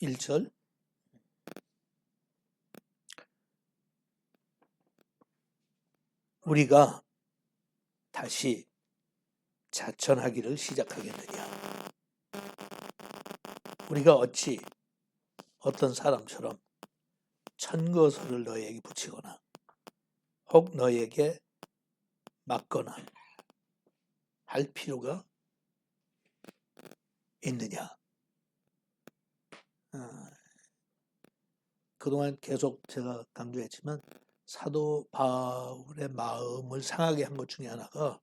1절 우리가 다시 자천하기를 시작하겠느냐. 우리가 어찌 어떤 사람처럼 천거설을 너희에게 붙이거나 혹 너희에게 맞거나 할 필요가 있느냐. 그동안 계속 제가 강조했지만 사도 바울의 마음을 상하게 한 것 중에 하나가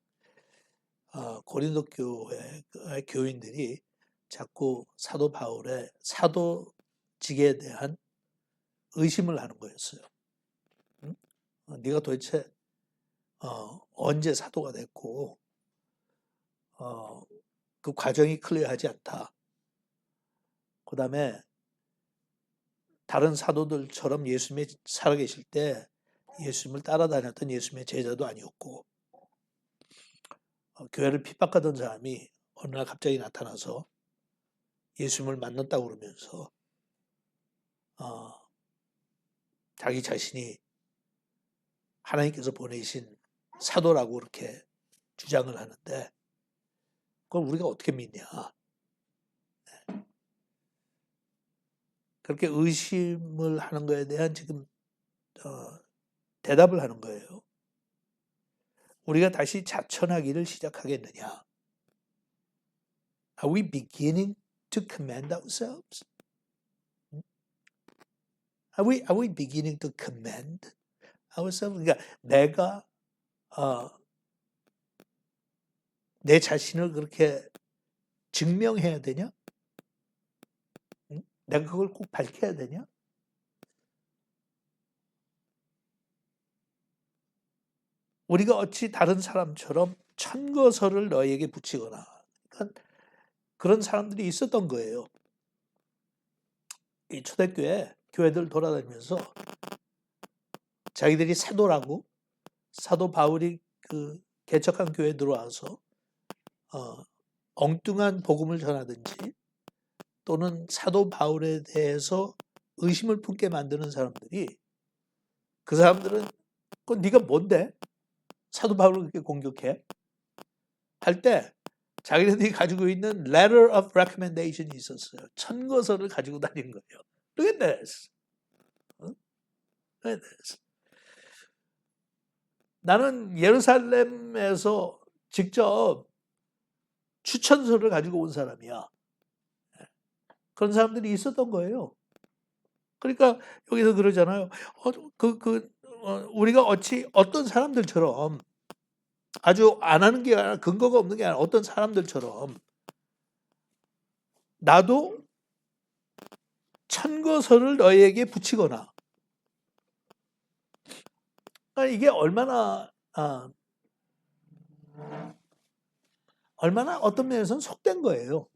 고린도 교회 교인들이 자꾸 사도 바울의 사도직에 대한 의심을 하는 거였어요. 네가 도대체 언제 사도가 됐고 그 과정이 클리어하지 않다. 그 다음에 다른 사도들처럼 예수님이 살아계실 때 예수님을 따라다녔던 예수님의 제자도 아니었고 교회를 핍박하던 사람이 어느 날 갑자기 나타나서 예수님을 만났다고 그러면서 자기 자신이 하나님께서 보내신 사도라고 그렇게 주장을 하는데 그걸 우리가 어떻게 믿냐. 그렇게 의심을 하는 거에 대한 지금 대답을 하는 거예요. 우리가 다시 자천하기를 시작하겠느냐. Are we beginning to commend ourselves? Are we beginning to commend ourselves? 그러니까 내가 내 자신을 그렇게 증명해야 되냐? 내가 그걸 꼭 밝혀야 되냐? 우리가 어찌 다른 사람처럼 천거설을 너희에게 붙이거나 그러니까 그런 사람들이 있었던 거예요. 이 초대교회 교회들 돌아다니면서 자기들이 사도라고 사도 바울이 그 개척한 교회에 들어와서 엉뚱한 복음을 전하든지 또는 사도 바울에 대해서 의심을 품게 만드는 사람들이 그 사람들은 그건 네가 뭔데? 사도 바울을 그렇게 공격해? 할 때 자기네들이 가지고 있는 letter of recommendation이 있었어요. 천거설을 가지고 다닌 거예요. Look at this. Look at this. 나는 예루살렘에서 직접 추천서를 가지고 온 사람이야. 그런 사람들이 있었던 거예요. 그러니까 여기서 그러잖아요. 우리가 어찌 어떤 사람들처럼 아주 안 하는 게 아니라 근거가 없는 게 아니라 어떤 사람들처럼 나도 천거설을 너희에게 붙이거나 이게 얼마나 어떤 면에서는 속된 거예요.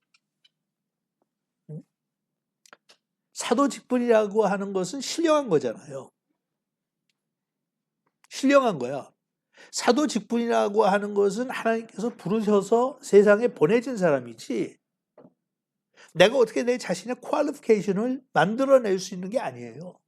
사도 직분이라고 하는 것은 신령한 거잖아요. 신령한 거야. 사도 직분이라고 하는 것은 하나님께서 부르셔서 세상에 보내진 사람이지 내가 어떻게 내 자신의 퀄리피케이션을 만들어낼 수 있는 게 아니에요.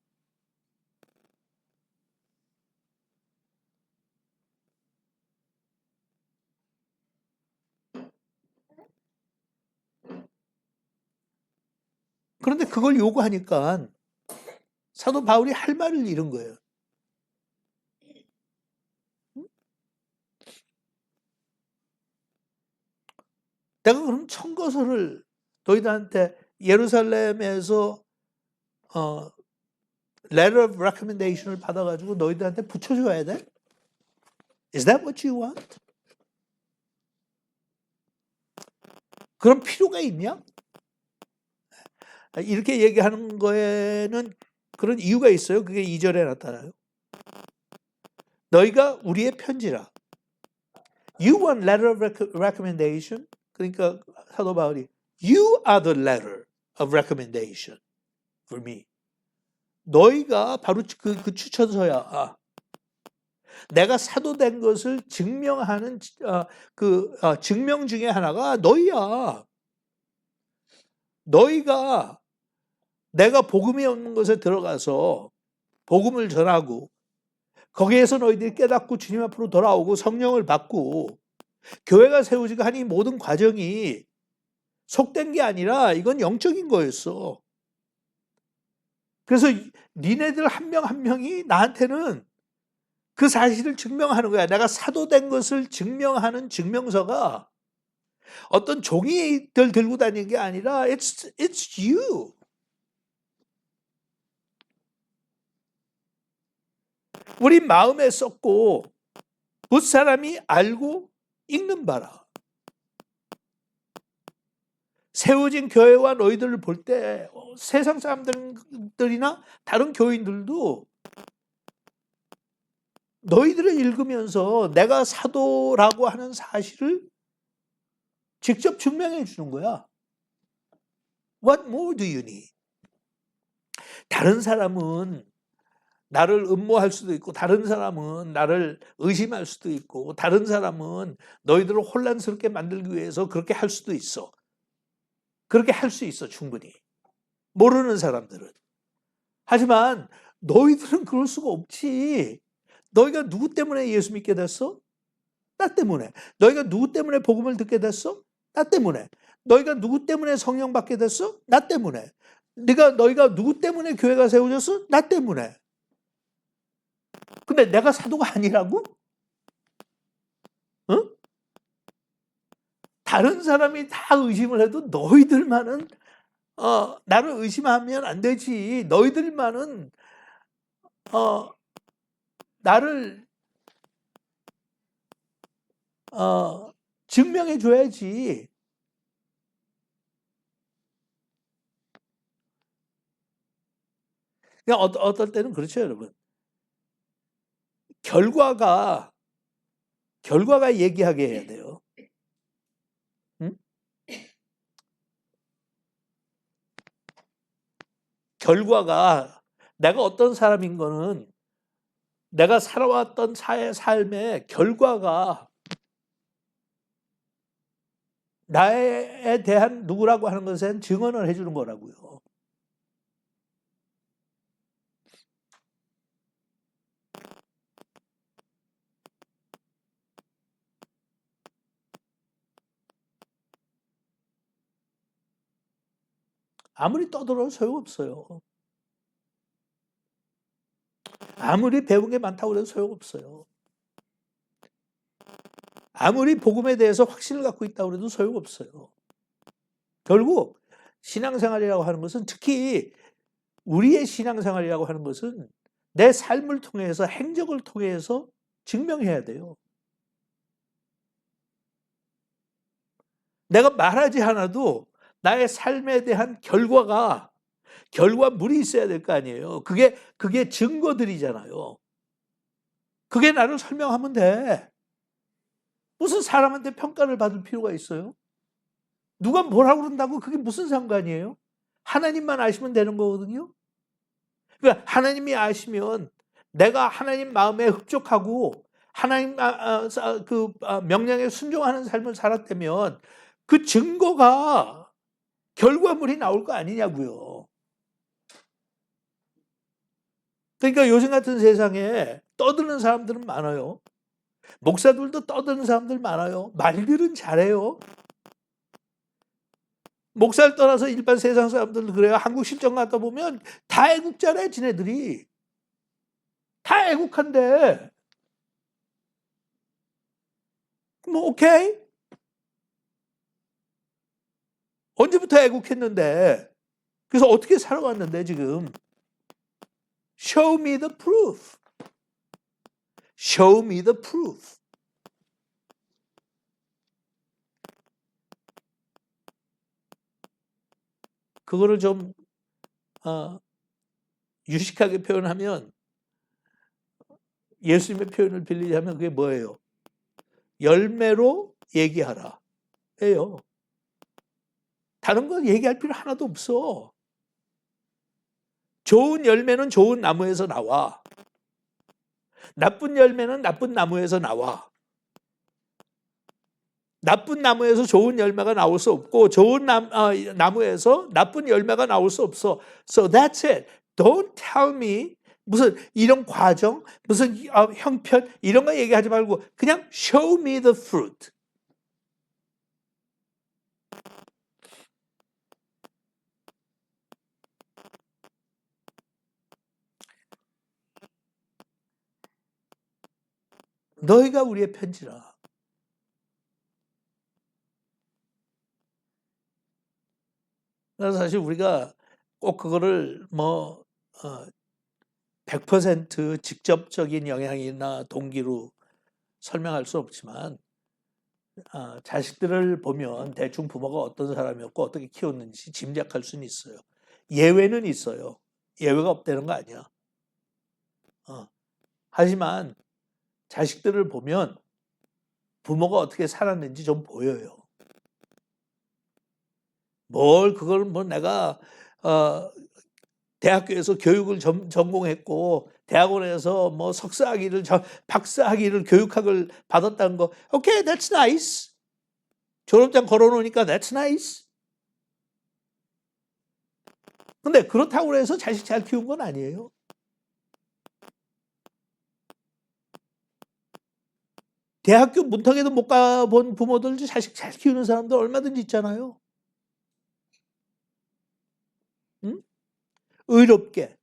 그런데 그걸 요구하니까 사도 바울이 할 말을 잃은 거예요. 내가 그럼 천거설을 너희들한테 예루살렘에서 letter of recommendation을 받아가지고 너희들한테 붙여줘야 돼? Is that what you want? 그런 필요가 있냐? 이렇게 얘기하는 거에는 그런 이유가 있어요. 그게 2절에 나타나요. 너희가 우리의 편지라. You want letter of recommendation? 그러니까 사도 바울이 You are the letter of recommendation for me. 너희가 바로 그 추천서야. 내가 사도된 것을 증명하는 증명 중에 하나가 너희야. 너희가 내가 복음이 없는 곳에 들어가서 복음을 전하고 거기에서 너희들이 깨닫고 주님 앞으로 돌아오고 성령을 받고 교회가 세워지고 하는 이 모든 과정이 속된 게 아니라 이건 영적인 거였어. 그래서 니네들 한 명 한 명이 나한테는 그 사실을 증명하는 거야. 내가 사도된 것을 증명하는 증명서가 어떤 종이들 들고 다니는 게 아니라 it's you. 우리 마음에 썼고 그 사람이 알고 읽는 바라. 세워진 교회와 너희들을 볼 때 세상 사람들이나 다른 교인들도 너희들을 읽으면서 내가 사도라고 하는 사실을 직접 증명해 주는 거야. What more do you need? 다른 사람은 나를 음모할 수도 있고 다른 사람은 나를 의심할 수도 있고 다른 사람은 너희들을 혼란스럽게 만들기 위해서 그렇게 할 수도 있어. 그렇게 할 수 있어 충분히. 모르는 사람들은. 하지만 너희들은 그럴 수가 없지. 너희가 누구 때문에 예수 믿게 됐어? 나 때문에. 너희가 누구 때문에 복음을 듣게 됐어? 나 때문에. 너희가 누구 때문에 성령 받게 됐어? 나 때문에. 너희가 누구 때문에 교회가 세워졌어? 나 때문에. 근데 내가 사도가 아니라고? 응? 다른 사람이 다 의심을 해도 너희들만은 나를 의심하면 안 되지. 너희들만은 나를 증명해 줘야지. 그냥 어떨 때는 그렇죠, 여러분. 결과가 얘기하게 해야 돼요. 응? 결과가 내가 어떤 사람인 거는 내가 살아왔던 삶의 결과가 나에 대한 누구라고 하는 것에 증언을 해주는 거라고요. 아무리 떠들어도 소용없어요. 아무리 배운 게 많다고 해도 소용없어요. 아무리 복음에 대해서 확신을 갖고 있다고 해도 소용없어요. 결국 신앙생활이라고 하는 것은 특히 우리의 신앙생활이라고 하는 것은 내 삶을 통해서 행적을 통해서 증명해야 돼요. 내가 말하지 않아도 나의 삶에 대한 결과물이 있어야 될 거 아니에요. 그게 증거들이잖아요. 그게 나를 설명하면 돼. 무슨 사람한테 평가를 받을 필요가 있어요? 누가 뭐라고 그런다고 그게 무슨 상관이에요? 하나님만 아시면 되는 거거든요. 그러니까 하나님이 아시면 내가 하나님 마음에 흡족하고 하나님 명령에 순종하는 삶을 살았다면 그 증거가 결과물이 나올 거 아니냐고요. 그러니까 요즘 같은 세상에 떠드는 사람들은 많아요. 목사들도 떠드는 사람들 많아요. 말들은 잘해요. 목사를 떠나서 일반 세상 사람들도 그래요. 한국 실정 갔다 보면 다 애국자래, 지네들이. 다 애국한데. 뭐 오케이. 언제부터 애국했는데. 그래서 어떻게 살아왔는데 지금. Show me the proof. Show me the proof. 그거를 좀 유식하게 표현하면 예수님의 표현을 빌리자면 그게 뭐예요? 열매로 얘기하라. 예요. 다른 건 얘기할 필요 하나도 없어. 좋은 열매는 좋은 나무에서 나와. 나쁜 열매는 나쁜 나무에서 나와. 나쁜 나무에서 좋은 열매가 나올 수 없고 좋은 나무에서 나쁜 열매가 나올 수 없어. So that's it. Don't tell me 무슨 이런 과정, 무슨 형편 이런 거 얘기하지 말고 그냥 show me the fruit. 너희가 우리의 편지라. 그래서 사실 우리가 꼭 그거를 100% 직접적인 영향이나 동기로 설명할 수 없지만 자식들을 보면 대충 부모가 어떤 사람이었고 어떻게 키웠는지 짐작할 수는 있어요. 예외는 있어요. 예외가 없다는 거 아니야. 하지만 자식들을 보면 부모가 어떻게 살았는지 좀 보여요. 그걸 내가 대학교에서 교육을 전공했고 대학원에서 석사학위를 박사학위를 교육학을 받았다는 거, 오케이, that's nice. 졸업장 걸어놓으니까 that's nice. 근데 그렇다고 해서 자식 잘 키운 건 아니에요. 대학교 문턱에도 못 가본 부모들 자식 잘 키우는 사람들 얼마든지 있잖아요. 응? 의롭게,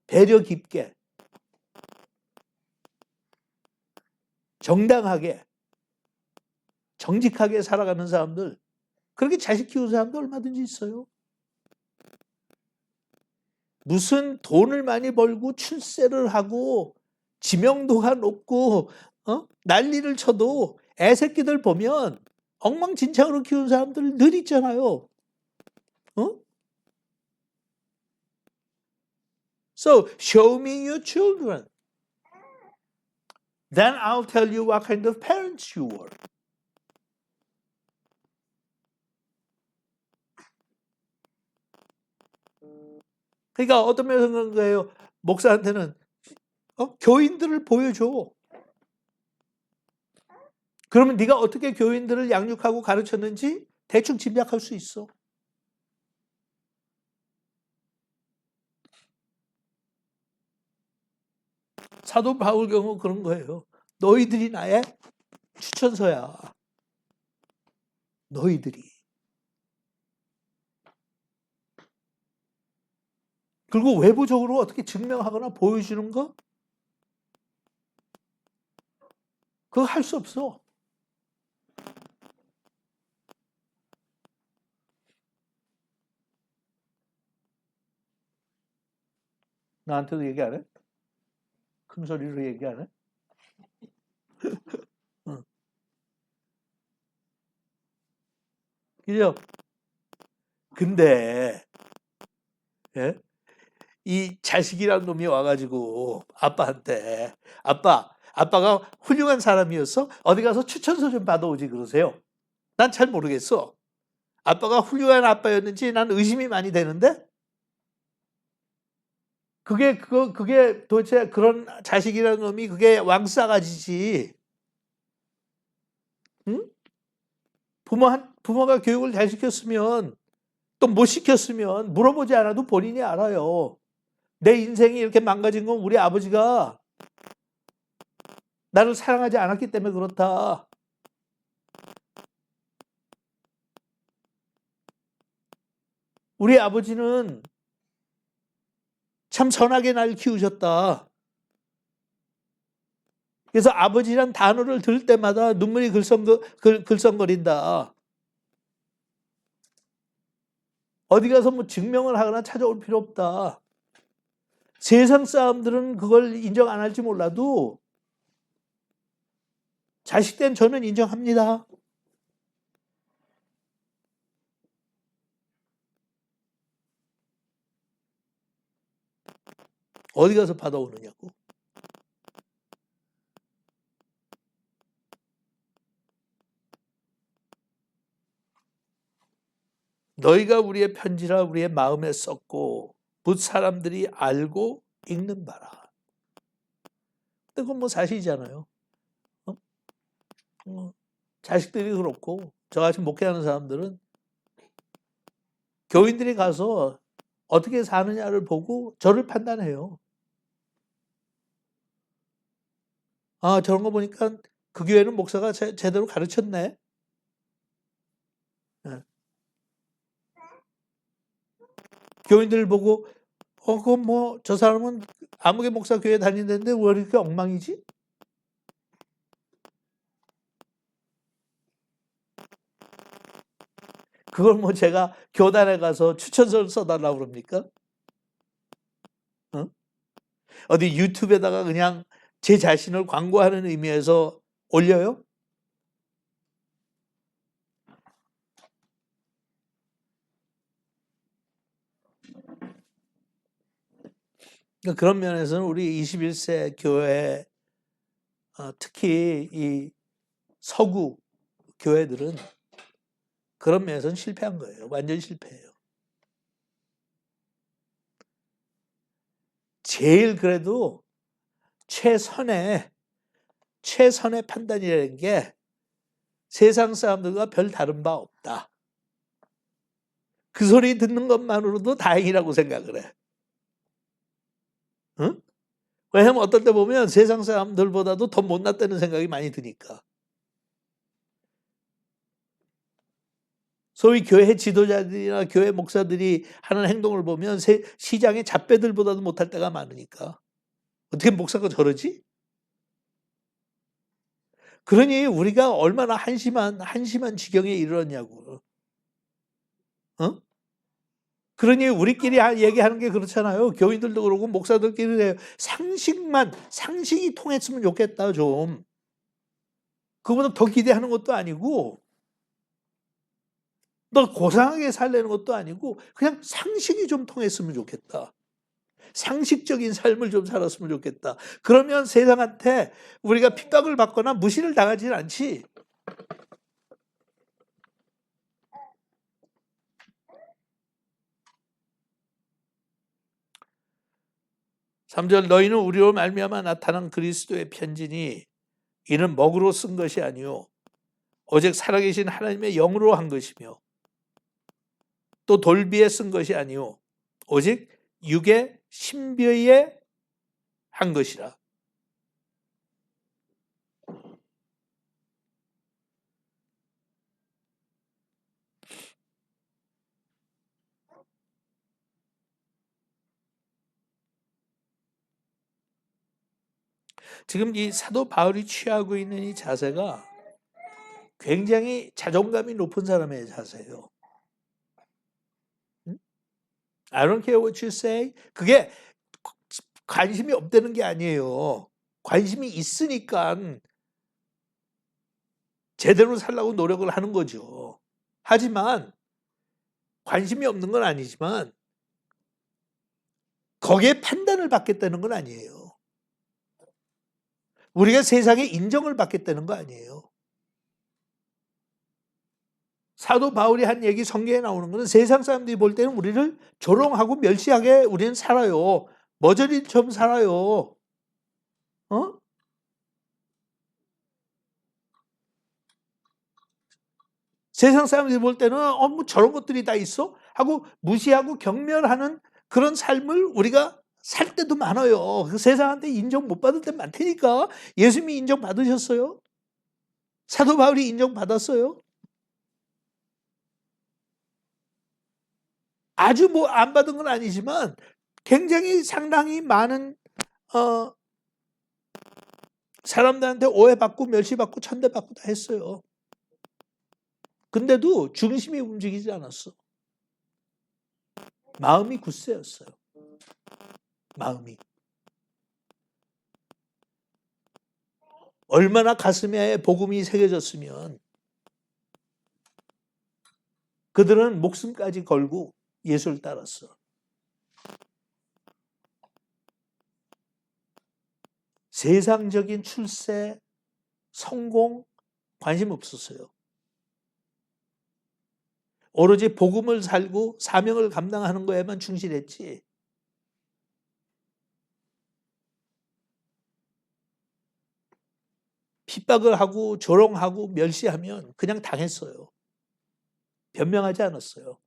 배려 깊게, 정당하게, 정직하게 살아가는 사람들, 그렇게 자식 키우는 사람도 얼마든지 있어요. 무슨 돈을 많이 벌고 출세를 하고 지명도가 높고 난리를 쳐도 애새끼들 보면 엉망진창으로 키우는 사람들 늘 있잖아요. So show me your children. Then I'll tell you what kind of parents you were. 그러니까 어떤 면에서 그런 거예요. 목사한테는 교인들을 보여줘. 그러면 네가 어떻게 교인들을 양육하고 가르쳤는지 대충 짐작할 수 있어. 사도 바울 경우 그런 거예요. 너희들이 나의 추천서야. 너희들이. 그리고 외부적으로 어떻게 증명하거나 보여주는 거? 그거 할 수 없어. 나한테도 얘기 안 해? 큰 소리로 얘기 안 해? 응. 그죠? 근데 예? 이 자식이란 놈이 와가지고 아빠한테 아빠가 훌륭한 사람이었어? 어디 가서 추천서 좀 받아오지 그러세요. 난 잘 모르겠어. 아빠가 훌륭한 아빠였는지 난 의심이 많이 되는데 그게 도대체 그런 자식이라는 놈이 그게 왕싸가지지. 응? 부모가 교육을 잘 시켰으면 또 못 시켰으면 물어보지 않아도 본인이 알아요. 내 인생이 이렇게 망가진 건 우리 아버지가 나를 사랑하지 않았기 때문에 그렇다. 우리 아버지는 참 선하게 날 키우셨다. 그래서 아버지란 단어를 들을 때마다 눈물이 글썽거린다. 어디 가서 증명을 하거나 찾아올 필요 없다. 세상 사람들은 그걸 인정 안 할지 몰라도 자식된 저는 인정합니다. 어디 가서 받아오느냐고. 너희가 우리의 편지라 우리의 마음에 썼고 붓 사람들이 알고 읽는 바라. 근데 그건 사실이잖아요. 자식들이 그렇고 저같이 목회하는 사람들은 교인들이 가서 어떻게 사느냐를 보고 저를 판단해요. 아, 저런 거 보니까 그 교회는 목사가 제대로 가르쳤네. 예. 교인들 보고 그건 뭐 저 사람은 아무개 목사 교회 다니는데 왜 이렇게 엉망이지? 그걸 뭐 제가 교단에 가서 추천서를 써달라고 그럽니까? 어? 어디 유튜브에다가 그냥 제 자신을 광고하는 의미에서 올려요? 그러니까 그런 면에서는 우리 21세 교회, 특히 이 서구 교회들은 그런 면에서는 실패한 거예요. 완전 실패예요. 제일 그래도 최선의 판단이라는 게 세상 사람들과 별 다른 바 없다. 그 소리 듣는 것만으로도 다행이라고 생각을 해. 응? 왜냐면 어떨 때 보면 세상 사람들보다도 더 못났다는 생각이 많이 드니까. 소위 교회 지도자들이나 교회 목사들이 하는 행동을 보면 시장의 잡배들보다도 못할 때가 많으니까. 어떻게 목사가 저러지? 그러니 우리가 얼마나 한심한 지경에 이르렀냐고. 어? 그러니 우리끼리 얘기하는 게 그렇잖아요. 교인들도 그러고 목사들끼리 해요. 상식이 통했으면 좋겠다 좀. 그거보다 더 기대하는 것도 아니고 너 고상하게 살려는 것도 아니고 그냥 상식이 좀 통했으면 좋겠다. 상식적인 삶을 좀 살았으면 좋겠다. 그러면 세상한테 우리가 핍박을 받거나 무시를 당하지는 않지. 3절 너희는 우리로 말미암아 나타난 그리스도의 편지니 이는 먹으로 쓴 것이 아니요 오직 살아계신 하나님의 영으로 한 것이며 또 돌비에 쓴 것이 아니요 오직 육의 신비에 한 것이라. 지금 이 사도 바울이 취하고 있는 이 자세가 굉장히 자존감이 높은 사람의 자세예요. I don't care what you say. 그게 관심이 없다는 게 아니에요. 관심이 있으니까 제대로 살려고 노력을 하는 거죠. 하지만 관심이 없는 건 아니지만 거기에 판단을 받겠다는 건 아니에요. 우리가 세상에 인정을 받겠다는 거 아니에요. 사도 바울이 한 얘기 성경에 나오는 것은 세상 사람들이 볼 때는 우리를 조롱하고 멸시하게 우리는 살아요. 머저리처럼 살아요. 어? 세상 사람들이 볼 때는 뭐 저런 것들이 다 있어? 하고 무시하고 경멸하는 그런 삶을 우리가 살 때도 많아요. 그 세상한테 인정 못 받을 때 많다니까. 예수님이 인정받으셨어요? 사도 바울이 인정받았어요? 아주 뭐 안 받은 건 아니지만 굉장히 상당히 많은 어, 사람들한테 오해받고 멸시받고 천대받고 다 했어요. 근데도 중심이 움직이지 않았어. 마음이 굳세였어요. 마음이. 얼마나 가슴에 복음이 새겨졌으면 그들은 목숨까지 걸고 예수를 따랐어. 세상적인 출세, 성공 관심 없었어요. 오로지 복음을 살고 사명을 감당하는 거에만 충실했지. 핍박을 하고 조롱하고 멸시하면 그냥 당했어요. 변명하지 않았어요.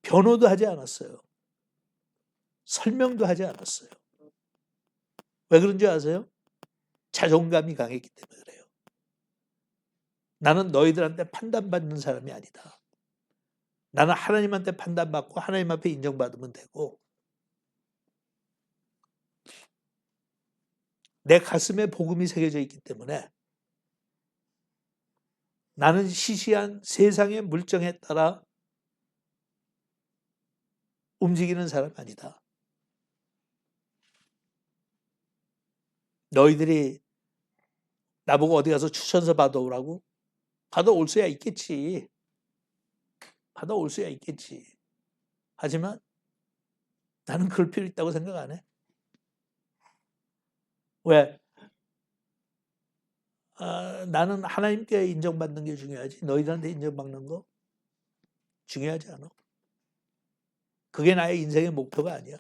변호도 하지 않았어요. 설명도 하지 않았어요. 왜 그런 줄 아세요? 자존감이 강했기 때문에 그래요. 나는 너희들한테 판단받는 사람이 아니다. 나는 하나님한테 판단받고 하나님 앞에 인정받으면 되고 내 가슴에 복음이 새겨져 있기 때문에 나는 시시한 세상의 물정에 따라 움직이는 사람 아니다. 너희들이 나보고 어디 가서 추천서 받아오라고? 받아올 수야 있겠지. 받아올 수야 있겠지. 하지만 나는 그럴 필요 있다고 생각 안 해. 왜? 나는 하나님께 인정받는 게 중요하지. 너희들한테 인정받는 거 중요하지 않아. 그게 나의 인생의 목표가 아니야.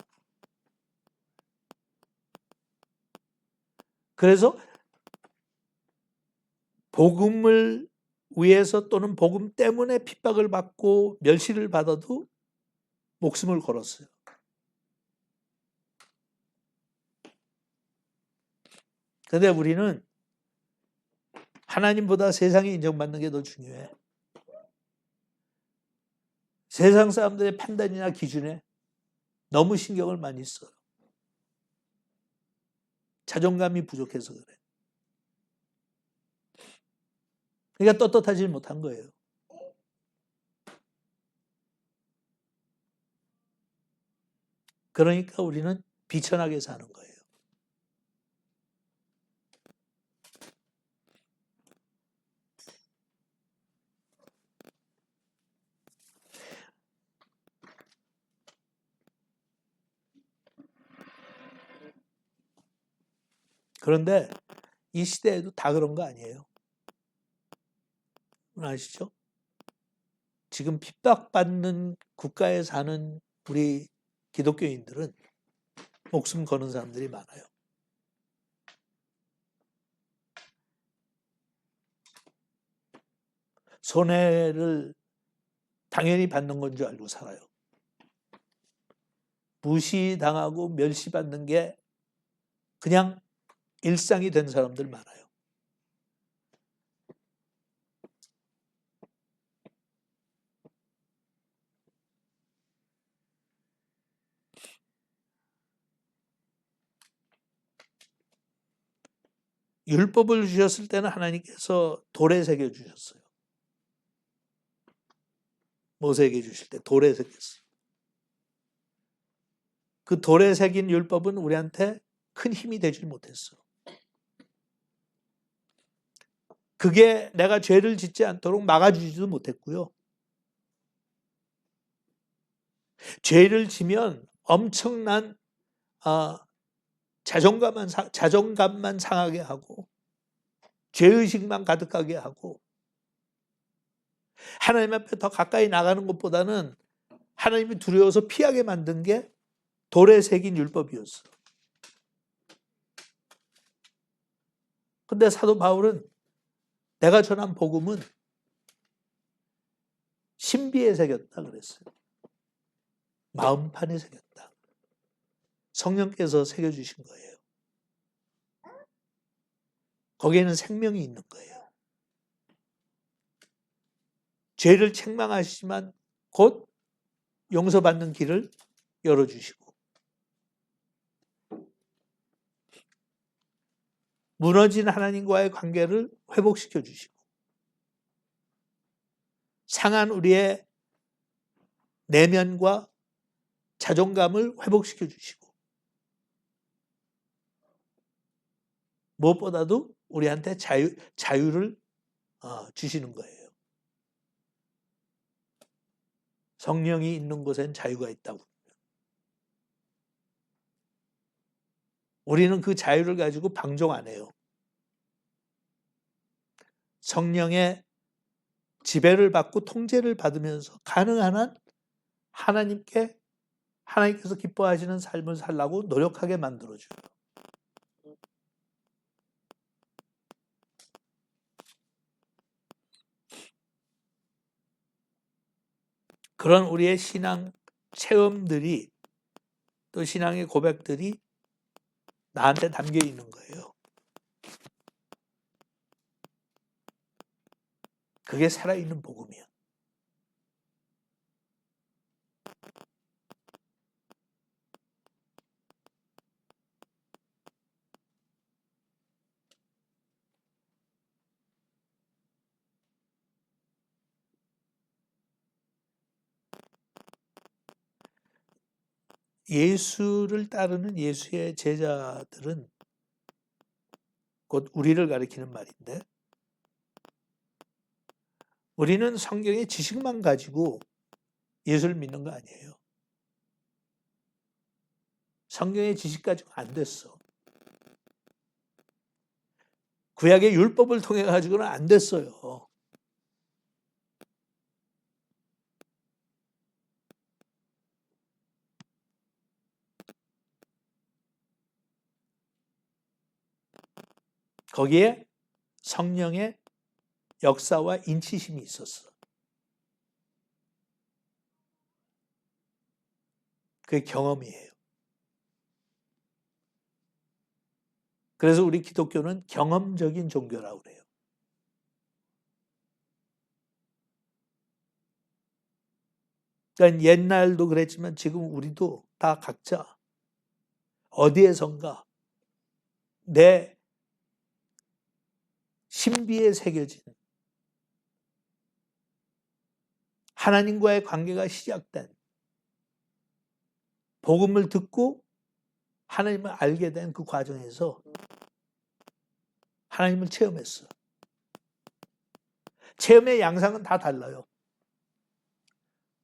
그래서 복음을 위해서 또는 복음 때문에 핍박을 받고 멸시를 받아도 목숨을 걸었어요. 그런데 우리는 하나님보다 세상에 인정받는 게 더 중요해. 세상 사람들의 판단이나 기준에 너무 신경을 많이 써요. 자존감이 부족해서 그래. 그러니까 떳떳하지 못한 거예요. 그러니까 우리는 비천하게 사는 거예요. 그런데 이 시대에도 다 그런 거 아니에요. 아시죠? 지금 핍박받는 국가에 사는 우리 기독교인들은 목숨 거는 사람들이 많아요. 손해를 당연히 받는 건 줄 알고 살아요. 무시당하고 멸시받는 게 그냥 일상이 된 사람들 많아요. 율법을 주셨을 때는 하나님께서 돌에 새겨 주셨어요. 모세에게 주실 때 돌에 새겼어요. 그 돌에 새긴 율법은 우리한테 큰 힘이 되질 못했어. 그게 내가 죄를 짓지 않도록 막아주지도 못했고요. 죄를 지면 엄청난 자존감만 상하게 하고 죄의식만 가득하게 하고 하나님 앞에 더 가까이 나가는 것보다는 하나님이 두려워서 피하게 만든 게 돌에 새긴 율법이었어. 근데 사도 바울은 내가 전한 복음은 신비에 새겼다 그랬어요. 마음판에 새겼다. 성령께서 새겨주신 거예요. 거기에는 생명이 있는 거예요. 죄를 책망하시지만 곧 용서받는 길을 열어주시고 무너진 하나님과의 관계를 회복시켜 주시고 상한 우리의 내면과 자존감을 회복시켜 주시고 무엇보다도 우리한테 자유를 주시는 거예요. 성령이 있는 곳엔 자유가 있다고. 우리는 그 자유를 가지고 방종 안 해요. 성령의 지배를 받고 통제를 받으면서 가능한 한 하나님께서 기뻐하시는 삶을 살라고 노력하게 만들어줘요. 그런 우리의 신앙 체험들이 또 신앙의 고백들이 나한테 담겨 있는 거예요. 그게 살아있는 복음이야. 예수를 따르는 예수의 제자들은 곧 우리를 가리키는 말인데, 우리는 성경의 지식만 가지고 예수를 믿는 거 아니에요. 성경의 지식 가지고 안 됐어. 구약의 율법을 통해 가지고는 안 됐어요. 거기에 성령의 역사와 인치심이 있었어. 그게 경험이에요. 그래서 우리 기독교는 경험적인 종교라고 그래요. 그러니까 옛날도 그랬지만 지금 우리도 다 각자 어디에선가 내 신비에 새겨진 하나님과의 관계가 시작된, 복음을 듣고 하나님을 알게 된 그 과정에서 하나님을 체험했어. 체험의 양상은 다 달라요.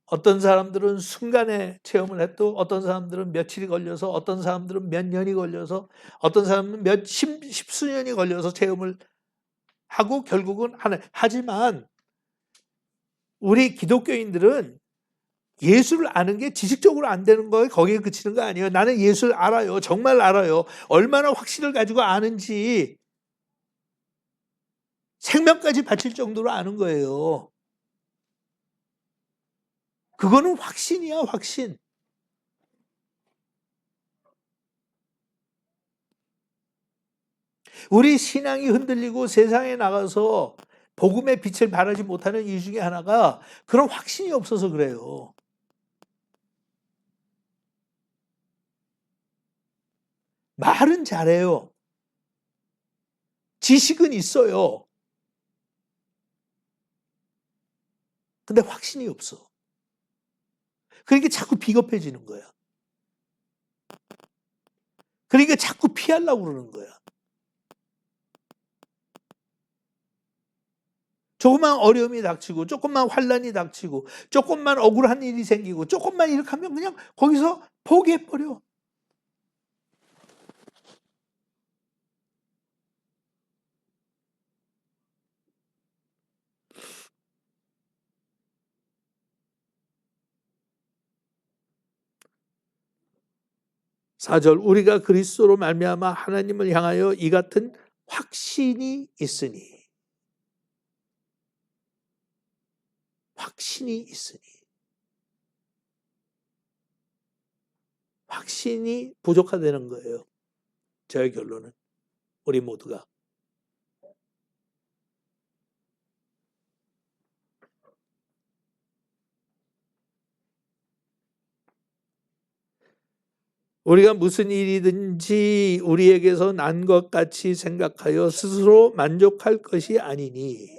어떤 사람들은 순간에 체험을 해도 어떤 사람들은 며칠이 걸려서, 어떤 사람들은 몇 년이 걸려서, 어떤 사람은 십수년이 걸려서 체험을 하고 결국은 하지만 우리 기독교인들은 예수를 아는 게 지식적으로 안 되는 거에 거기에 그치는 거 아니에요. 나는 예수를 알아요. 정말 알아요. 얼마나 확신을 가지고 아는지 생명까지 바칠 정도로 아는 거예요. 그거는 확신이야, 확신. 우리 신앙이 흔들리고 세상에 나가서 복음의 빛을 발하지 못하는 이유 중에 하나가 그런 확신이 없어서 그래요. 말은 잘해요. 지식은 있어요. 근데 확신이 없어. 그러니까 자꾸 비겁해지는 거야. 그러니까 자꾸 피하려고 그러는 거야. 조금만 어려움이 닥치고, 조금만 환난이 닥치고, 조금만 억울한 일이 생기고, 조금만 이렇게 하면 그냥 거기서 포기해버려. 사절, 우리가 그리스도로 말미암아 하나님을 향하여 이 같은 확신이 있으니. 확신이 있으니. 확신이 부족하다는 거예요. 저의 결론은. 우리 모두가. 우리가 무슨 일이든지 우리에게서 난 것 같이 생각하여 스스로 만족할 것이 아니니,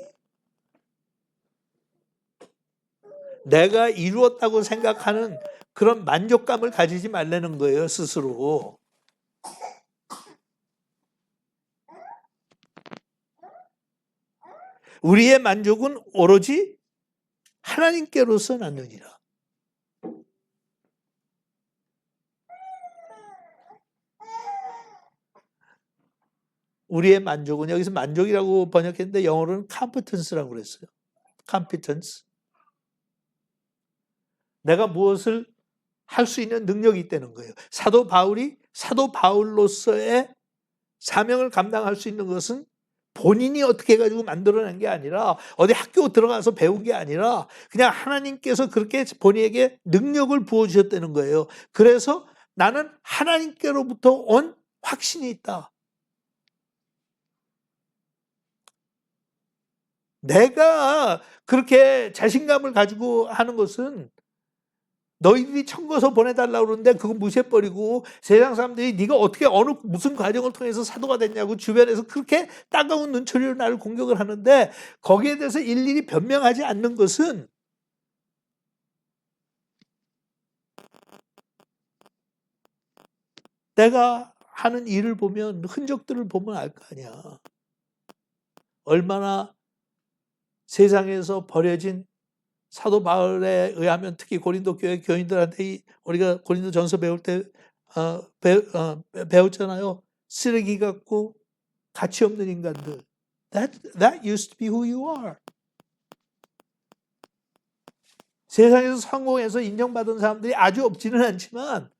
내가 이루었다고 생각하는 그런 만족감을 가지지 말라는 거예요, 스스로. 우리의 만족은 오로지 하나님께로서 나느니라. 우리의 만족은, 여기서 만족이라고 번역했는데 영어로는 competence라고 그랬어요. competence. 내가 무엇을 할 수 있는 능력이 있다는 거예요. 사도 바울이 사도 바울로서의 사명을 감당할 수 있는 것은 본인이 어떻게 해가지고 만들어낸 게 아니라 어디 학교 들어가서 배운 게 아니라 그냥 하나님께서 그렇게 본인에게 능력을 부어주셨다는 거예요. 그래서 나는 하나님께로부터 온 확신이 있다. 내가 그렇게 자신감을 가지고 하는 것은 너희들이 청거서 보내달라고 그러는데 그거 무시해버리고 세상 사람들이 네가 어떻게 무슨 과정을 통해서 사도가 됐냐고 주변에서 그렇게 따가운 눈초리로 나를 공격을 하는데 거기에 대해서 일일이 변명하지 않는 것은 내가 하는 일을 보면 흔적들을 보면 알 거 아니야. 얼마나 세상에서 버려진 사도 바울에 의하면 특히 고린도 교회 교인들한테 우리가 고린도 전서 배울 때 배웠잖아요. 쓰레기 같고 가치 없는 인간들. That used to be who you are. 세상에서 성공해서 인정받은 사람들이 아주 없지는 않지만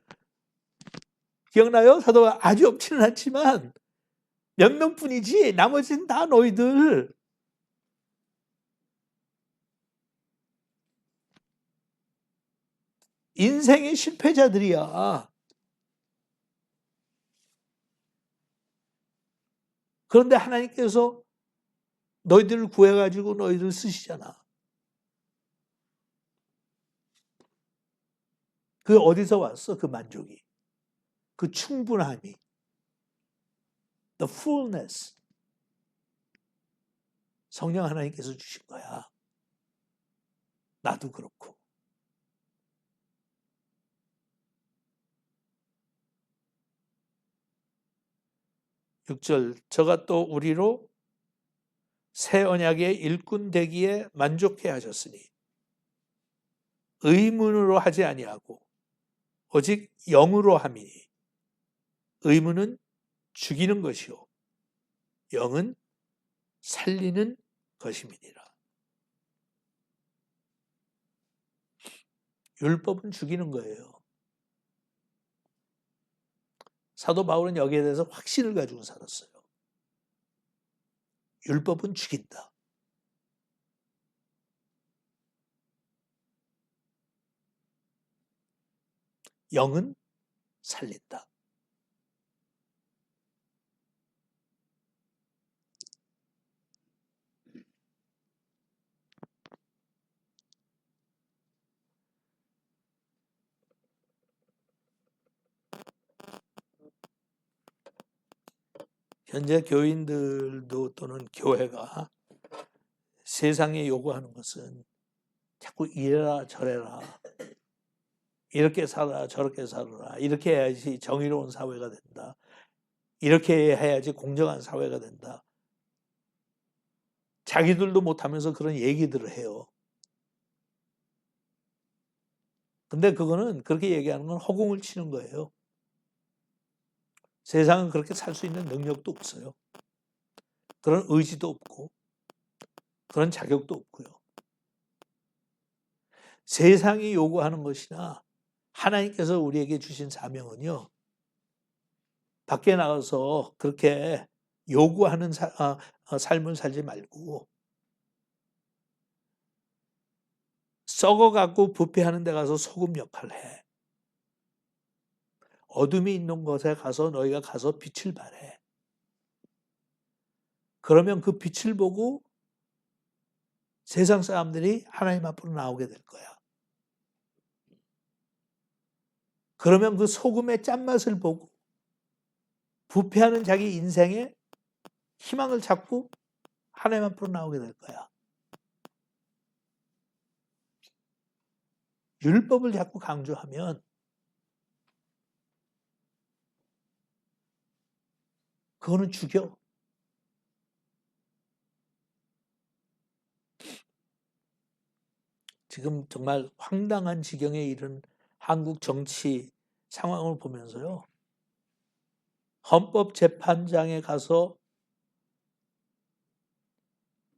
기억나요? 사도가 아주 없지는 않지만 몇 명뿐이지 나머지는 다 너희들 인생의 실패자들이야. 그런데 하나님께서 너희들을 구해가지고 너희들 쓰시잖아. 그 어디서 왔어? 그 만족이. 그 충분함이. The fullness. 성령 하나님께서 주신 거야. 나도 그렇고. 6절 저가 또 우리로 새 언약의 일꾼 되기에 만족해 하셨으니 의문으로 하지 아니하고 오직 영으로 함이니 의문은 죽이는 것이요 영은 살리는 것임이니라. 율법은 죽이는 거예요. 사도 바울은 여기에 대해서 확신을 가지고 살았어요. 율법은 죽인다. 영은 살린다. 현재 교인들도 또는 교회가 세상에 요구하는 것은 자꾸 이래라 저래라 이렇게 살아라 저렇게 살아라 이렇게 해야지 정의로운 사회가 된다. 이렇게 해야지 공정한 사회가 된다. 자기들도 못하면서 그런 얘기들을 해요. 근데 그거는 그렇게 얘기하는 건 허공을 치는 거예요. 세상은 그렇게 살 수 있는 능력도 없어요. 그런 의지도 없고 그런 자격도 없고요. 세상이 요구하는 것이나 하나님께서 우리에게 주신 사명은요. 밖에 나가서 그렇게 요구하는 삶을 살지 말고 썩어갖고 부패하는 데 가서 소금 역할을 해. 어둠이 있는 곳에 가서 너희가 가서 빛을 발해. 그러면 그 빛을 보고 세상 사람들이 하나님 앞으로 나오게 될 거야. 그러면 그 소금의 짠맛을 보고 부패하는 자기 인생에 희망을 찾고 하나님 앞으로 나오게 될 거야. 율법을 자꾸 강조하면 그거는 죽여. 지금 정말 황당한 지경에 이른 한국 정치 상황을 보면서요. 헌법재판장에 가서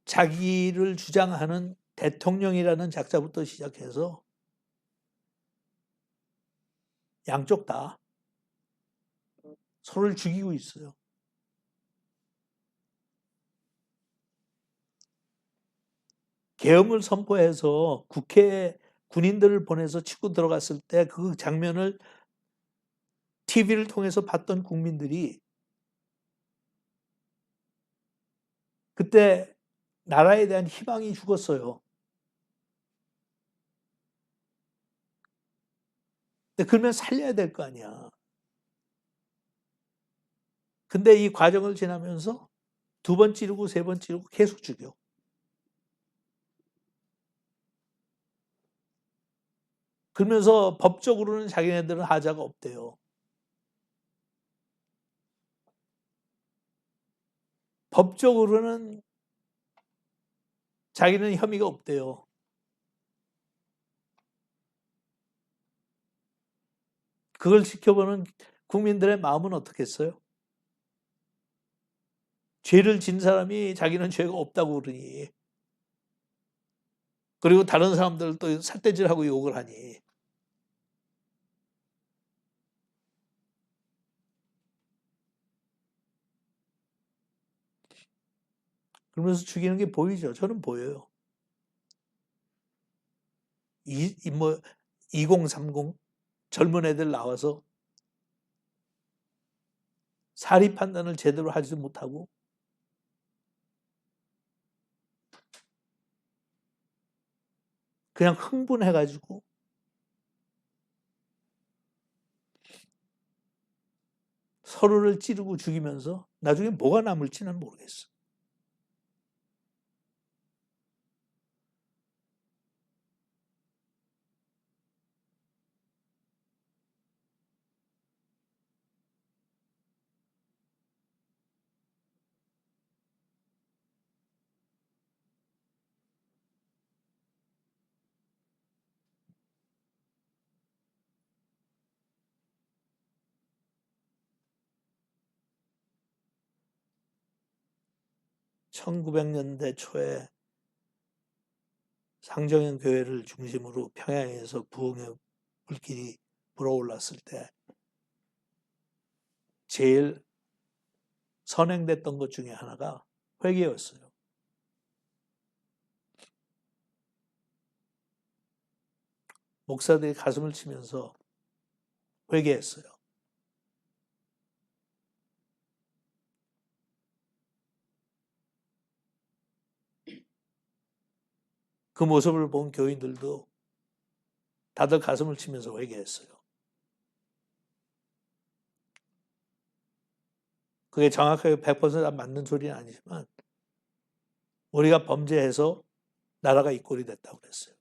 자기를 주장하는 대통령이라는 작자부터 시작해서 양쪽 다 서로를 죽이고 있어요. 계엄을 선포해서 국회에 군인들을 보내서 치고 들어갔을 때 그 장면을 TV를 통해서 봤던 국민들이 그때 나라에 대한 희망이 죽었어요. 근데 그러면 살려야 될 거 아니야. 근데 이 과정을 지나면서 2번 찌르고 3번 찌르고 계속 죽여. 그러면서 법적으로는 자기네들은 하자가 없대요. 법적으로는 자기는 혐의가 없대요. 그걸 지켜보는 국민들의 마음은 어떻겠어요? 죄를 진 사람이 자기는 죄가 없다고 그러니, 그리고 다른 사람들 또 삿대질하고 욕을 하니, 그러면서 죽이는 게 보이죠. 저는 보여요. 2030 젊은 애들 나와서 사리 판단을 제대로 하지 못하고 그냥 흥분해가지고 서로를 찌르고 죽이면서 나중에 뭐가 남을지는 모르겠어. (1900년대) 초에 상정형 교회를 중심으로 평양에서 부흥의 불길이 불어올랐을 때 제일 선행됐던 것 중에 하나가 회개였어요. 목사들이 가슴을 치면서 회개했어요. 그 모습을 본 교인들도 다들 가슴을 치면서 회개했어요. 그게 정확하게 100% 맞는 소리는 아니지만 우리가 범죄해서 나라가 이 꼴이 됐다고 그랬어요.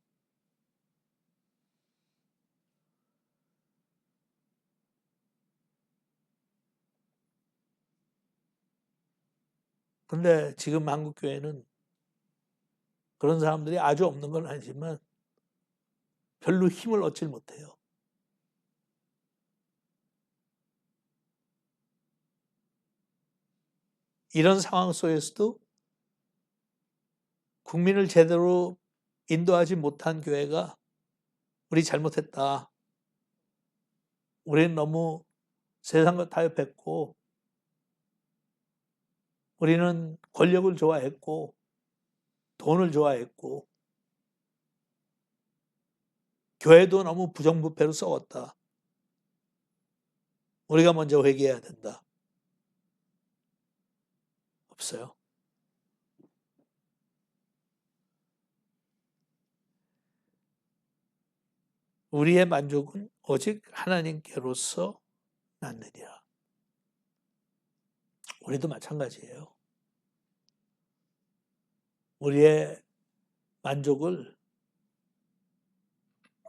근데 지금 한국 교회는 그런 사람들이 아주 없는 건 아니지만 별로 힘을 얻질 못해요. 이런 상황 속에서도 국민을 제대로 인도하지 못한 교회가 우리 잘못했다. 우리는 너무 세상과 타협했고 우리는 권력을 좋아했고 돈을 좋아했고 교회도 너무 부정부패로 싸웠다. 우리가 먼저 회개해야 된다. 없어요. 우리의 만족은 오직 하나님께로서 낳느니라. 우리도 마찬가지예요. 우리의 만족을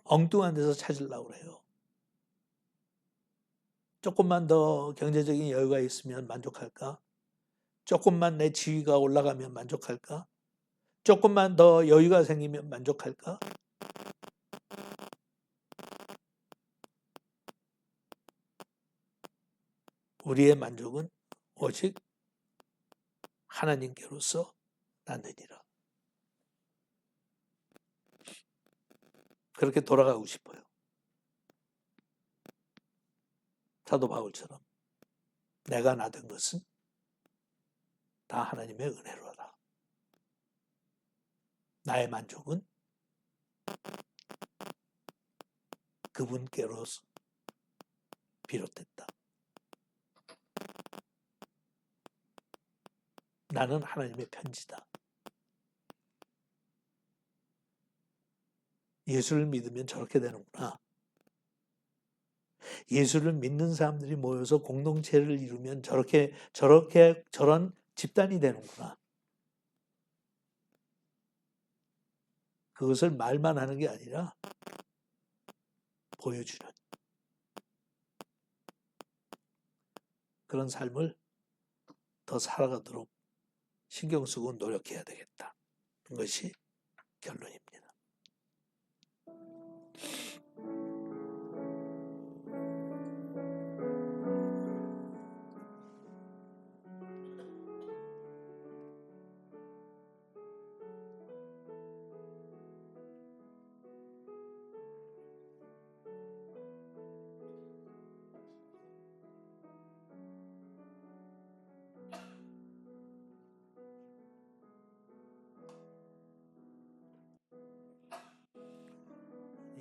엉뚱한 데서 찾으려고 해요. 조금만 더 경제적인 여유가 있으면 만족할까? 조금만 내 지위가 올라가면 만족할까? 조금만 더 여유가 생기면 만족할까? 우리의 만족은 오직 하나님께로서 낳느니라. 그렇게 돌아가고 싶어요. 사도 바울처럼 내가 낳은 것은 다 하나님의 은혜로다. 나의 만족은 그분께로서 비롯됐다. 나는 하나님의 편지다. 예수를 믿으면 저렇게 되는구나. 예수를 믿는 사람들이 모여서 공동체를 이루면 저런 집단이 되는구나. 그것을 말만 하는 게 아니라 보여주는 그런 삶을 더 살아가도록 신경 쓰고 노력해야 되겠다. 그것이 결론입니다.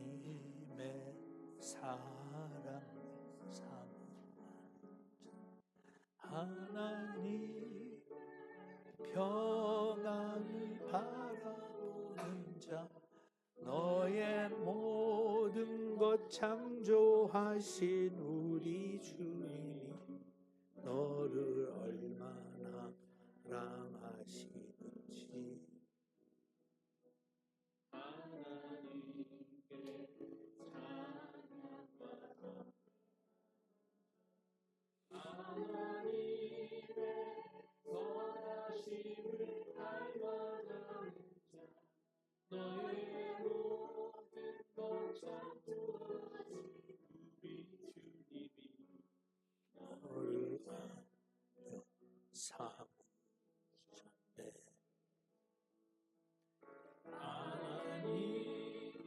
님의 사랑 하나님 평안을 바라보는 자 너의 모든 것 창조하신 우리 주님이 너를 얼마나 사랑하시는지 너를 사무자네 하나님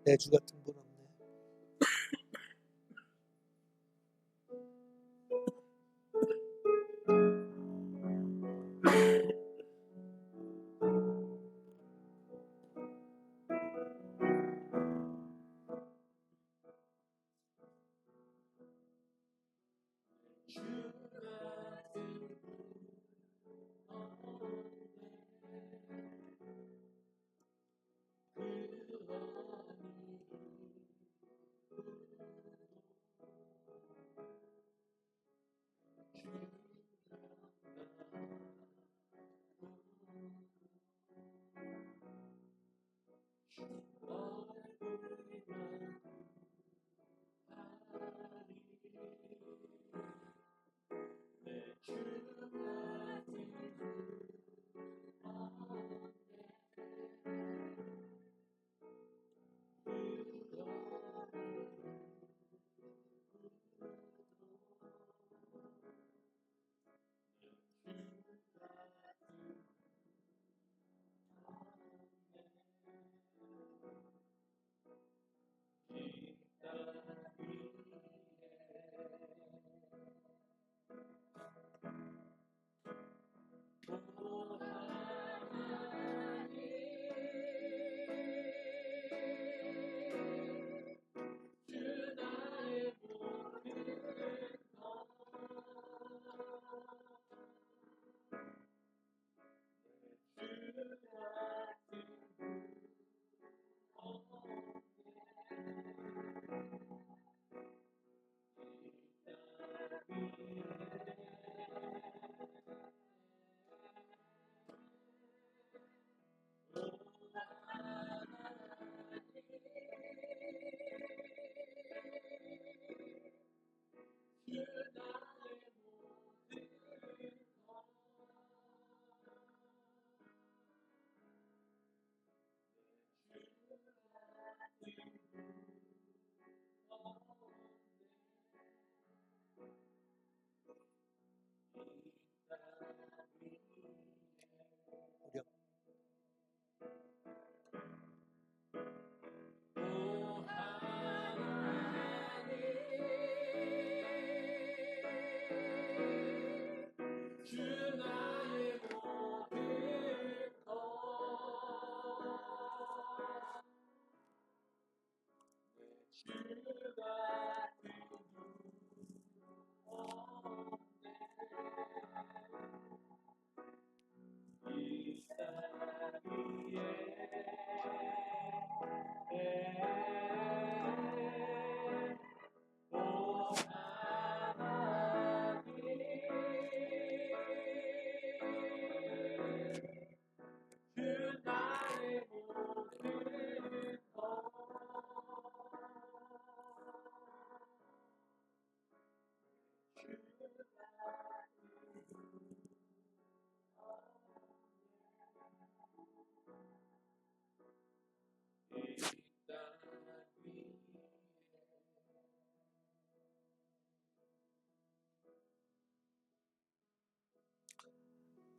내 주 같은 분 없네.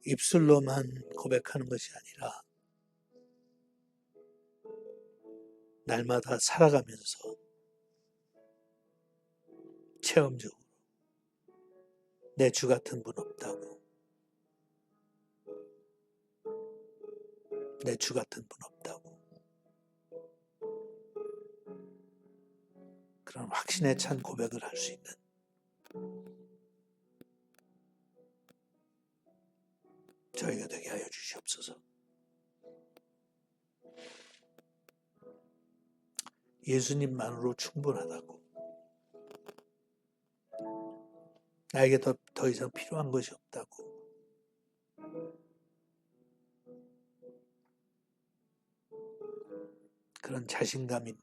입술로만 고백하는 것이 아니라 날마다 살아가면서 체험적으로 내 주 같은 분 없다고, 내 주 같은 분 없다고, 그런 확신에 찬 고백을 할 수 있는 저희가 되게 하여 주시옵소서. 예수님만으로 충분하다고, 나에게 더 이상 필요한 것이 없다고, 그런 자신감 있는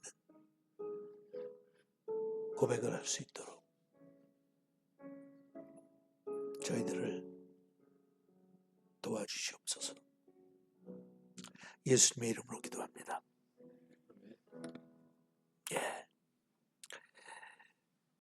고백을 할 수 있도록 저희들을 도와주시옵소서. 예수님의 이름으로 기도합니다.